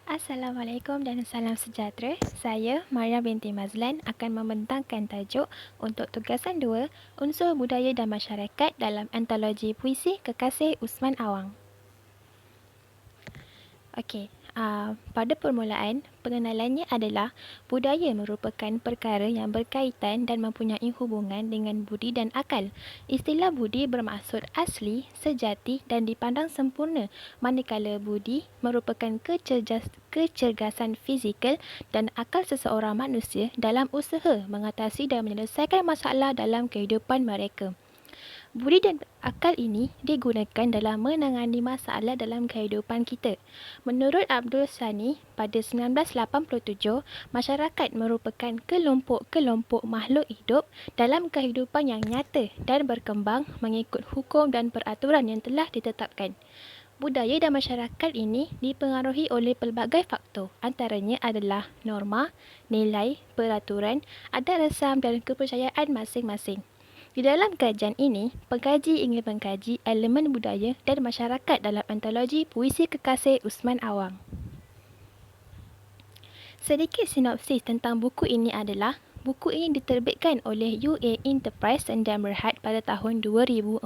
Assalamualaikum dan salam sejahtera. Saya, Maria binti Mazlan, akan membentangkan tajuk untuk tugasan 2, Unsur Budaya dan Masyarakat dalam Antologi Puisi Kekasih Usman Awang. Okey, pada permulaan, pengenalannya adalah budaya merupakan perkara yang berkaitan dan mempunyai hubungan dengan budi dan akal. Istilah budi bermaksud asli, sejati dan dipandang sempurna, manakala budi merupakan kecergasan fizikal dan akal seseorang manusia dalam usaha mengatasi dan menyelesaikan masalah dalam kehidupan mereka. Budi dan akal ini digunakan dalam menangani masalah dalam kehidupan kita. Menurut Abdul Sani, pada 1987, masyarakat merupakan kelompok-kelompok makhluk hidup dalam kehidupan yang nyata dan berkembang mengikut hukum dan peraturan yang telah ditetapkan. Budaya dan masyarakat ini dipengaruhi oleh pelbagai faktor, antaranya adalah norma, nilai, peraturan, adat resam dan kepercayaan masing-masing. Di dalam kajian ini, pengkaji ingin mengkaji elemen budaya dan masyarakat dalam antologi Puisi Kekasih Usman Awang. Sedikit sinopsis tentang buku ini adalah, buku ini diterbitkan oleh UA Enterprise dan Berhad pada tahun 2014.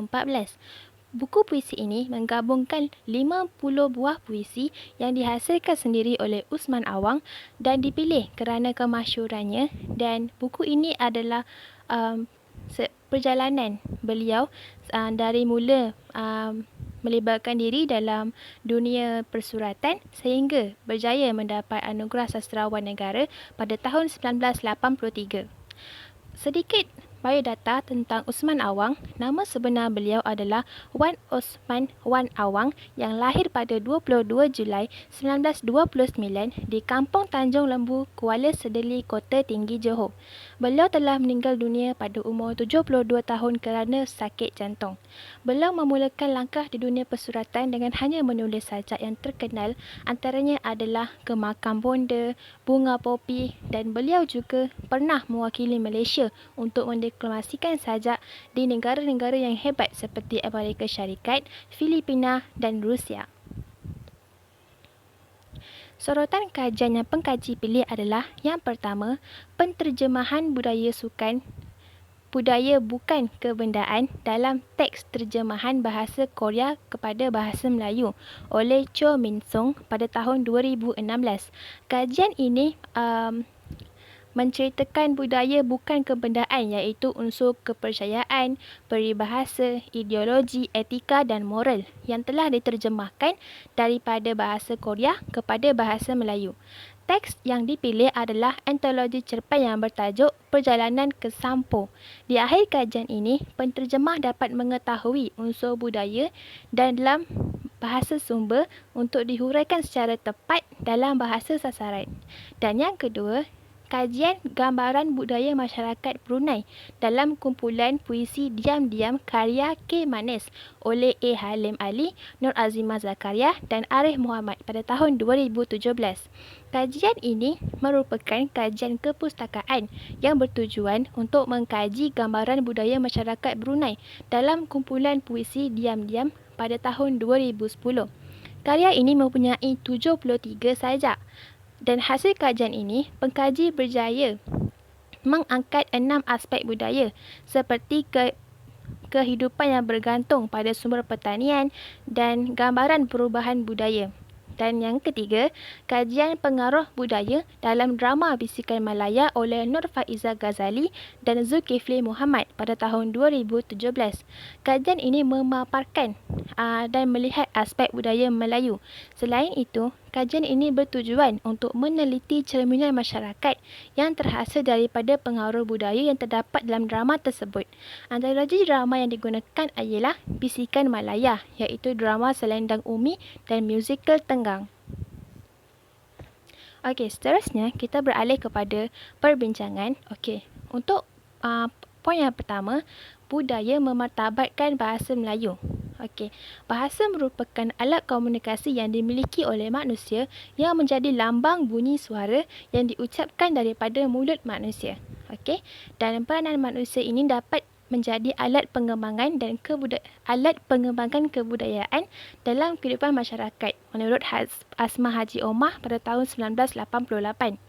Buku puisi ini menggabungkan 50 buah puisi yang dihasilkan sendiri oleh Usman Awang dan dipilih kerana kemasyhurannya, dan buku ini adalah perjalanan beliau dari mula melibatkan diri dalam dunia persuratan sehingga berjaya mendapat anugerah sastrawan negara pada tahun 1983. Sedikit biodata tentang Usman Awang. Nama sebenar beliau adalah Wan Osman Wan Awang yang lahir pada 22 Julai 1929 di Kampung Tanjung Lembu, Kuala Sedeli, Kota Tinggi, Johor. Beliau telah meninggal dunia pada umur 72 tahun kerana sakit jantung. Beliau memulakan langkah di dunia persuratan dengan hanya menulis sajak yang terkenal, antaranya adalah Kemakam Bonda, Bunga Popi, dan beliau juga pernah mewakili Malaysia untuk mendeklamasikan sajak di negara-negara yang hebat seperti Amerika Syarikat, Filipina dan Rusia. Sorotan kajian yang pengkaji pilih adalah yang pertama, penterjemahan budaya sukan budaya bukan kebendaan dalam teks terjemahan bahasa Korea kepada bahasa Melayu oleh Cho Min Sung pada tahun 2016. Kajian ini menceritakan budaya bukan kebendaan iaitu unsur kepercayaan, peribahasa, ideologi, etika dan moral yang telah diterjemahkan daripada bahasa Korea kepada bahasa Melayu. Teks yang dipilih adalah antologi cerpen yang bertajuk Perjalanan ke Sampo. Di akhir kajian ini, penterjemah dapat mengetahui unsur budaya dalam bahasa sumber untuk dihuraikan secara tepat dalam bahasa sasaran. Dan yang kedua, kajian gambaran budaya masyarakat Brunei dalam kumpulan puisi Diam-Diam karya K. Manis oleh A. Halim Ali, Nur Azimah Zakaria dan Arif Muhammad pada tahun 2017. Kajian ini merupakan kajian kepustakaan yang bertujuan untuk mengkaji gambaran budaya masyarakat Brunei dalam kumpulan puisi Diam-Diam pada tahun 2010. Karya ini mempunyai 73 sajak. Dan hasil kajian ini, pengkaji berjaya mengangkat 6 aspek budaya seperti kehidupan yang bergantung pada sumber pertanian dan gambaran perubahan budaya. Dan yang ketiga, kajian pengaruh budaya dalam drama Bisikan Malaya oleh Nur Faiza Ghazali dan Zulkifli Muhammad pada tahun 2017. Kajian ini memaparkan dan melihat aspek budaya Melayu. Selain itu, kajian ini bertujuan untuk meneliti cerminan masyarakat yang terhasil daripada pengaruh budaya yang terdapat dalam drama tersebut. Antologi drama yang digunakan ialah Bisikan Malaya, iaitu drama Selendang Umi dan musikal Tenggang. Okey, seterusnya kita beralih kepada perbincangan. Okey, untuk poin yang pertama, budaya memartabatkan bahasa Melayu. Okey, bahasa merupakan alat komunikasi yang dimiliki oleh manusia yang menjadi lambang bunyi suara yang diucapkan daripada mulut manusia. Okey, dan peranan manusia ini dapat menjadi alat pengembangan kebudayaan dalam kehidupan masyarakat menurut Asma Haji Omar pada tahun 1988.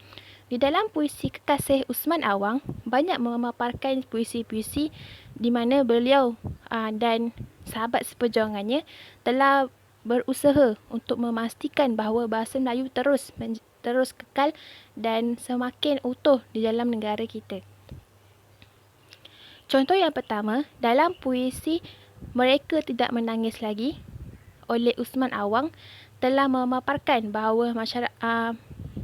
Di dalam puisi Kekasih Usman Awang, banyak memaparkan puisi-puisi di mana beliau dan sahabat seperjuangannya telah berusaha untuk memastikan bahawa bahasa Melayu terus kekal dan semakin utuh di dalam negara kita. Contoh yang pertama, dalam puisi Mereka Tidak Menangis Lagi oleh Usman Awang telah memaparkan bahawa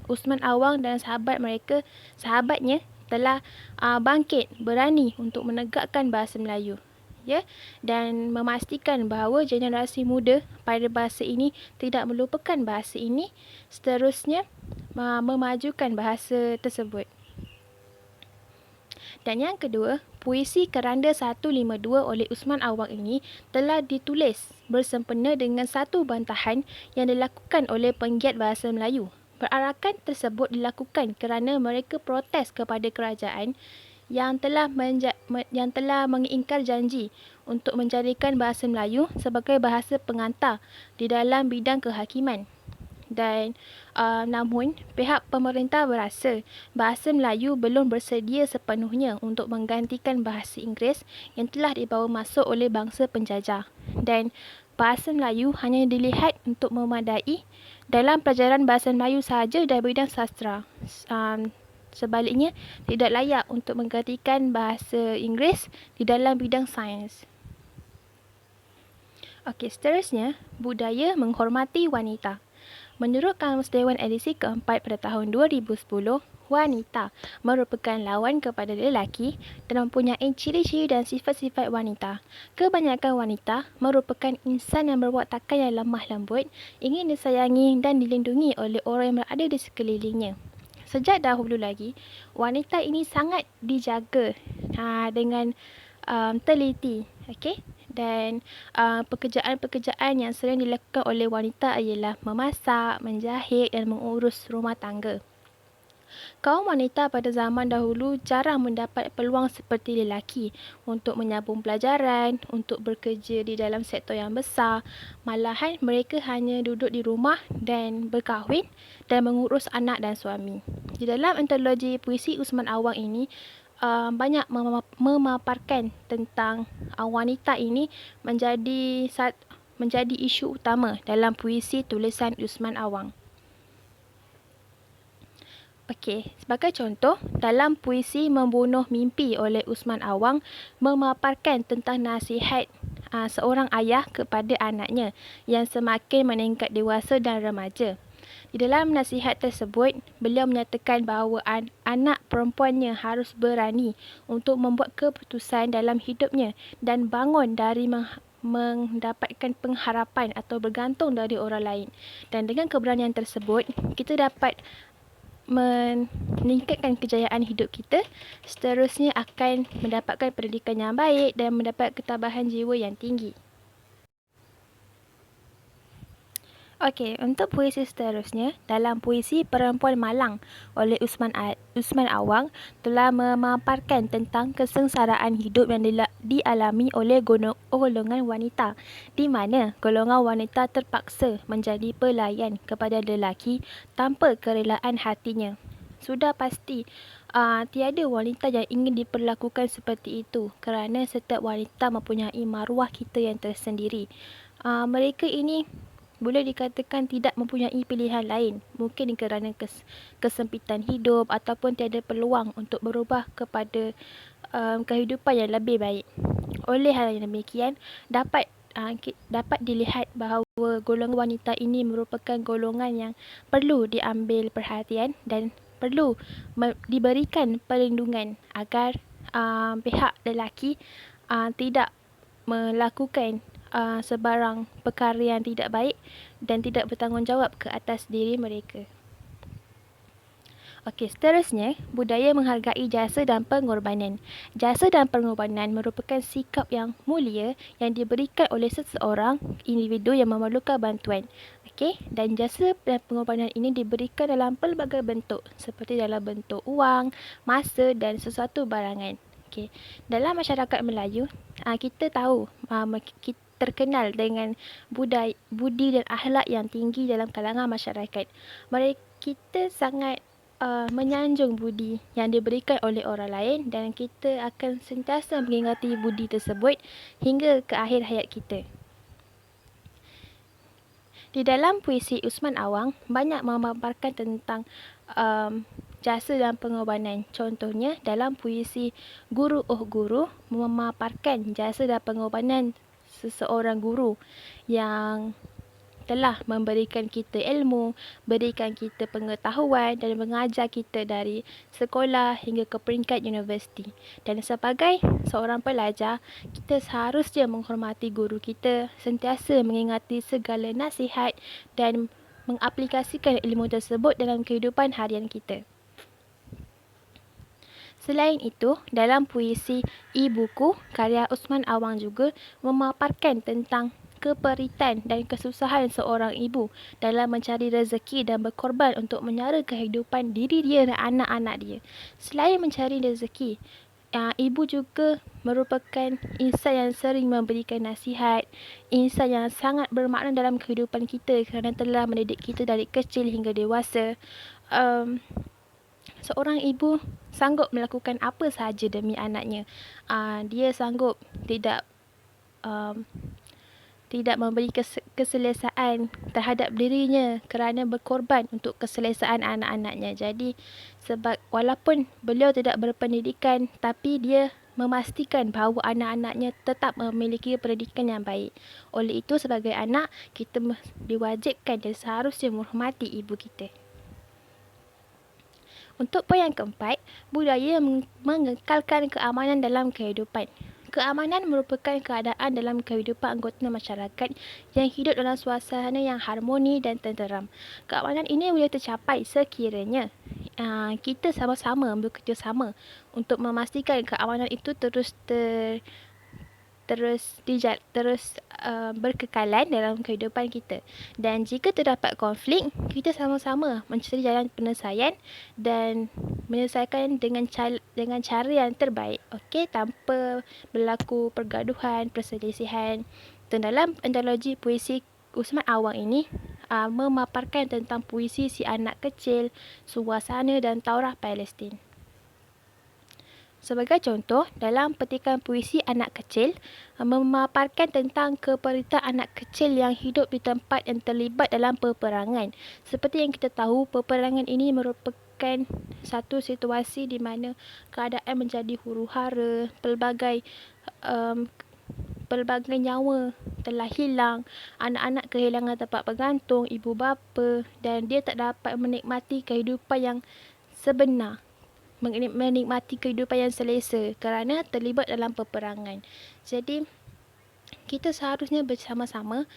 Usman Awang dan sahabatnya telah bangkit berani untuk menegakkan bahasa Melayu, ya, dan memastikan bahawa generasi muda pada bahasa ini tidak melupakan bahasa ini, seterusnya memajukan bahasa tersebut. Dan yang kedua, puisi Keranda 152 oleh Usman Awang ini telah ditulis bersempena dengan satu bantahan yang dilakukan oleh penggiat bahasa Melayu. Perarakan tersebut dilakukan kerana mereka protes kepada kerajaan yang telah mengingkar janji untuk menjadikan bahasa Melayu sebagai bahasa pengantar di dalam bidang kehakiman. Dan namun pihak pemerintah berasa bahasa Melayu belum bersedia sepenuhnya untuk menggantikan bahasa Inggeris yang telah dibawa masuk oleh bangsa penjajah, dan bahasa Melayu hanya dilihat untuk memadai dalam pelajaran bahasa Melayu sahaja dari bidang sastra. Sebaliknya, tidak layak untuk menggantikan bahasa Inggeris di dalam bidang sains. Okey, seterusnya, budaya menghormati wanita. Menurut Kamus Dewan edisi keempat pada tahun 2010, wanita merupakan lawan kepada lelaki dan mempunyai ciri-ciri dan sifat-sifat wanita. Kebanyakan wanita merupakan insan yang berwatakan yang lemah lembut, ingin disayangi dan dilindungi oleh orang yang berada di sekelilingnya. Sejak dahulu lagi, wanita ini sangat dijaga dengan teliti, okey? Dan pekerjaan-pekerjaan yang sering dilakukan oleh wanita ialah memasak, menjahit dan mengurus rumah tangga. Kaum wanita pada zaman dahulu jarang mendapat peluang seperti lelaki untuk menyambung pelajaran, untuk bekerja di dalam sektor yang besar. Malahan mereka hanya duduk di rumah dan berkahwin dan mengurus anak dan suami. Di dalam antologi puisi Usman Awang ini, banyak memaparkan tentang wanita ini menjadi isu utama dalam puisi tulisan Usman Awang. Okey, sebagai contoh, dalam puisi Membunuh Mimpi oleh Usman Awang memaparkan tentang nasihat seorang ayah kepada anaknya yang semakin meningkat dewasa dan remaja. Di dalam nasihat tersebut, beliau menyatakan bahawa anak perempuannya harus berani untuk membuat keputusan dalam hidupnya dan bangun dari mendapatkan pengharapan atau bergantung dari orang lain. Dan dengan keberanian tersebut, kita dapat meningkatkan kejayaan hidup kita, seterusnya akan mendapatkan pendidikan yang baik dan mendapat ketabahan jiwa yang tinggi. Okey, untuk puisi seterusnya, dalam puisi Perempuan Malang oleh Usman Awang telah memaparkan tentang kesengsaraan hidup yang dialami oleh golongan wanita, di mana golongan wanita terpaksa menjadi pelayan kepada lelaki tanpa kerelaan hatinya. Sudah pasti tiada wanita yang ingin diperlakukan seperti itu kerana setiap wanita mempunyai maruah kita yang tersendiri. Mereka ini boleh dikatakan tidak mempunyai pilihan lain, mungkin kerana kesempitan hidup ataupun tiada peluang untuk berubah kepada kehidupan yang lebih baik. Oleh hal yang demikian, dapat dilihat bahawa golongan wanita ini merupakan golongan yang perlu diambil perhatian dan perlu diberikan perlindungan agar pihak lelaki tidak melakukan sebarang perkara yang tidak baik dan tidak bertanggungjawab ke atas diri mereka. Okey, seterusnya, budaya menghargai jasa dan pengorbanan. Jasa dan pengorbanan merupakan sikap yang mulia yang diberikan oleh seseorang individu yang memerlukan bantuan. Okey, dan jasa dan pengorbanan ini diberikan dalam pelbagai bentuk, seperti dalam bentuk wang, masa dan sesuatu barangan. Okey, dalam masyarakat Melayu, kita tahu kita terkenal dengan budi dan akhlak yang tinggi dalam kalangan masyarakat. Kita sangat menyanjung budi yang diberikan oleh orang lain dan kita akan sentiasa mengingati budi tersebut hingga ke akhir hayat kita. Di dalam puisi Usman Awang, banyak memaparkan tentang jasa dan pengorbanan. Contohnya, dalam puisi Guru Oh Guru, memaparkan jasa dan pengorbanan seseorang guru yang telah memberikan kita ilmu, berikan kita pengetahuan dan mengajar kita dari sekolah hingga ke peringkat universiti. Dan sebagai seorang pelajar, kita seharusnya menghormati guru kita, sentiasa mengingati segala nasihat dan mengaplikasikan ilmu tersebut dalam kehidupan harian kita. Selain itu, dalam puisi Ibuku, karya Usman Awang juga memaparkan tentang keperitan dan kesusahan seorang ibu dalam mencari rezeki dan berkorban untuk menyara kehidupan diri dia dan anak-anak dia. Selain mencari rezeki, ibu juga merupakan insan yang sering memberikan nasihat, insan yang sangat bermakna dalam kehidupan kita kerana telah mendidik kita dari kecil hingga dewasa. Seorang ibu sanggup melakukan apa sahaja demi anaknya. Dia sanggup tidak memberi keselesaan terhadap dirinya kerana berkorban untuk keselesaan anak-anaknya. Jadi, walaupun beliau tidak berpendidikan, tapi dia memastikan bahawa anak-anaknya tetap memiliki pendidikan yang baik. Oleh itu, sebagai anak, kita diwajibkan dan seharusnya menghormati ibu kita. Untuk poin yang keempat, budaya mengekalkan keamanan dalam kehidupan. Keamanan merupakan keadaan dalam kehidupan anggota masyarakat yang hidup dalam suasana yang harmoni dan tenteram. Keamanan ini boleh tercapai sekiranya kita sama-sama bekerjasama untuk memastikan keamanan itu terus berkekalan dalam kehidupan kita. Dan jika terdapat konflik, kita sama-sama mencari jalan penyelesaian dan menyelesaikan dengan cara yang terbaik, tanpa berlaku pergaduhan, perselisihan. Dan dalam antologi puisi Usman Awang ini memaparkan tentang puisi si anak kecil, suasana dan taurah Palestin. Sebagai contoh, dalam petikan puisi anak kecil, memaparkan tentang keperitan anak kecil yang hidup di tempat yang terlibat dalam peperangan. Seperti yang kita tahu, peperangan ini merupakan satu situasi di mana keadaan menjadi huru-hara, pelbagai nyawa telah hilang, anak-anak kehilangan tempat bergantung, ibu bapa, dan dia tak dapat menikmati kehidupan yang sebenar, menikmati kehidupan yang selesa kerana terlibat dalam peperangan. Jadi, kita seharusnya bersama-sama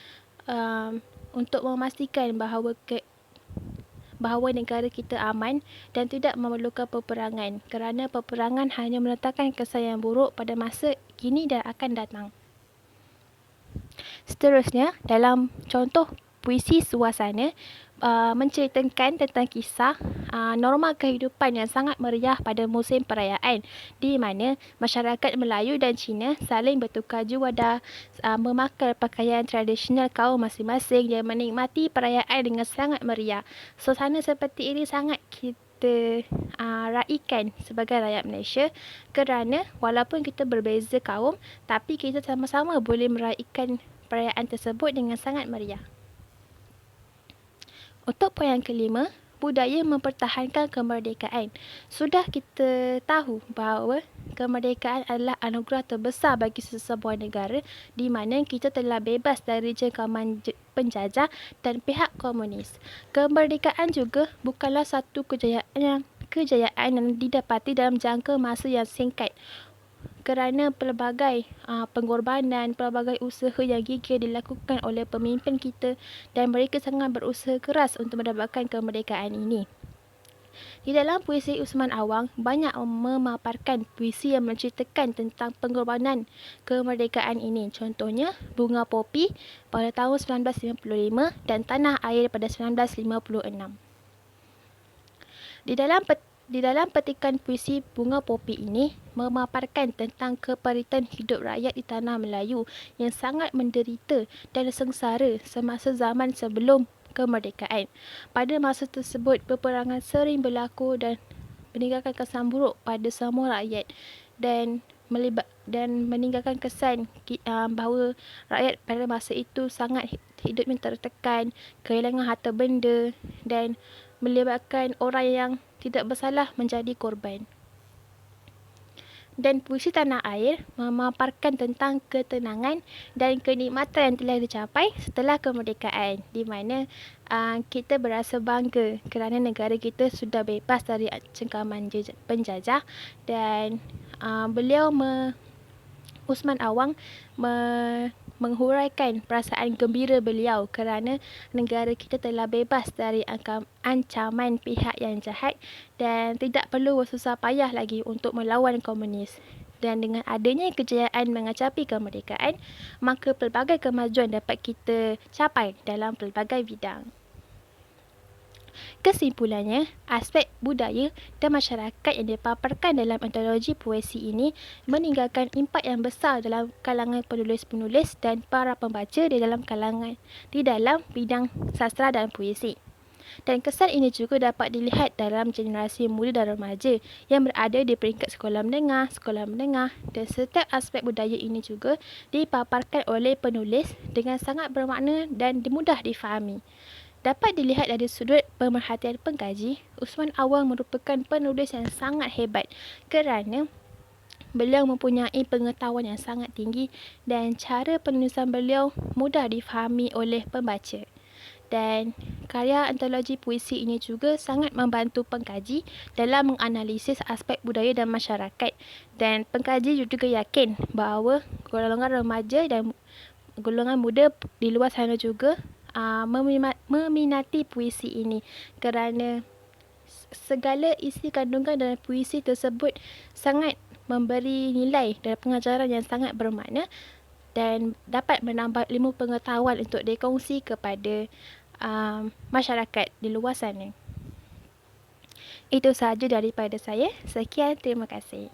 untuk memastikan bahawa negara kita aman dan tidak memerlukan peperangan, kerana peperangan hanya meletakkan kesan yang buruk pada masa kini dan akan datang. Seterusnya, dalam contoh puisi Suasana, menceritakan tentang kisah norma kehidupan yang sangat meriah pada musim perayaan, di mana masyarakat Melayu dan Cina saling bertukar juadah, memakai pakaian tradisional kaum masing-masing dan menikmati perayaan dengan sangat meriah. Suasana seperti ini sangat kita raikan sebagai rakyat Malaysia, kerana walaupun kita berbeza kaum, tapi kita sama-sama boleh meraihkan perayaan tersebut dengan sangat meriah. Untuk poin yang kelima, budaya mempertahankan kemerdekaan. Sudah kita tahu bahawa kemerdekaan adalah anugerah terbesar bagi sesebuah negara di mana kita telah bebas dari jangkaman penjajah dan pihak komunis. Kemerdekaan juga bukanlah satu kejayaan yang didapati dalam jangka masa yang singkat, kerana pelbagai pengorbanan, pelbagai usaha yang gigih dilakukan oleh pemimpin kita dan mereka sangat berusaha keras untuk mendapatkan kemerdekaan ini. Di dalam puisi Usman Awang, banyak memaparkan puisi yang menceritakan tentang pengorbanan kemerdekaan ini. Contohnya, Bunga Popi pada tahun 1955 dan Tanah Air pada 1956. Di dalam Di dalam petikan puisi Bunga Popi ini memaparkan tentang keperitan hidup rakyat di tanah Melayu yang sangat menderita dan sengsara semasa zaman sebelum kemerdekaan. Pada masa tersebut, peperangan sering berlaku dan meninggalkan kesan buruk pada semua rakyat dan meninggalkan kesan bahawa rakyat pada masa itu sangat hidupnya tertekan, kehilangan harta benda dan melibatkan orang yang tidak bersalah menjadi korban. Dan puisi Tanah Air memaparkan tentang ketenangan dan kenikmatan yang telah dicapai setelah kemerdekaan, di mana kita berasa bangga kerana negara kita sudah bebas dari cengkaman penjajah dan Usman Awang menghuraikan perasaan gembira beliau kerana negara kita telah bebas dari ancaman pihak yang jahat dan tidak perlu bersusah payah lagi untuk melawan komunis. Dan dengan adanya kejayaan mencapai kemerdekaan, maka pelbagai kemajuan dapat kita capai dalam pelbagai bidang. Kesimpulannya, aspek budaya dan masyarakat yang dipaparkan dalam antologi puisi ini meninggalkan impak yang besar dalam kalangan penulis-penulis dan para pembaca di dalam bidang sastra dan puisi. Dan kesan ini juga dapat dilihat dalam generasi muda dan remaja yang berada di peringkat sekolah menengah dan setiap aspek budaya ini juga dipaparkan oleh penulis dengan sangat bermakna dan mudah difahami. Dapat dilihat dari sudut pemerhatian pengkaji, Usman Awang merupakan penulis yang sangat hebat kerana beliau mempunyai pengetahuan yang sangat tinggi dan cara penulisan beliau mudah difahami oleh pembaca. Dan karya antologi puisi ini juga sangat membantu pengkaji dalam menganalisis aspek budaya dan masyarakat. Dan pengkaji juga yakin bahawa golongan remaja dan golongan muda di luar sana juga meminati puisi ini kerana segala isi kandungan dalam puisi tersebut sangat memberi nilai dan pengajaran yang sangat bermakna dan dapat menambah ilmu pengetahuan untuk dikongsi kepada masyarakat di luar sana. Itu sahaja daripada saya. Sekian, terima kasih.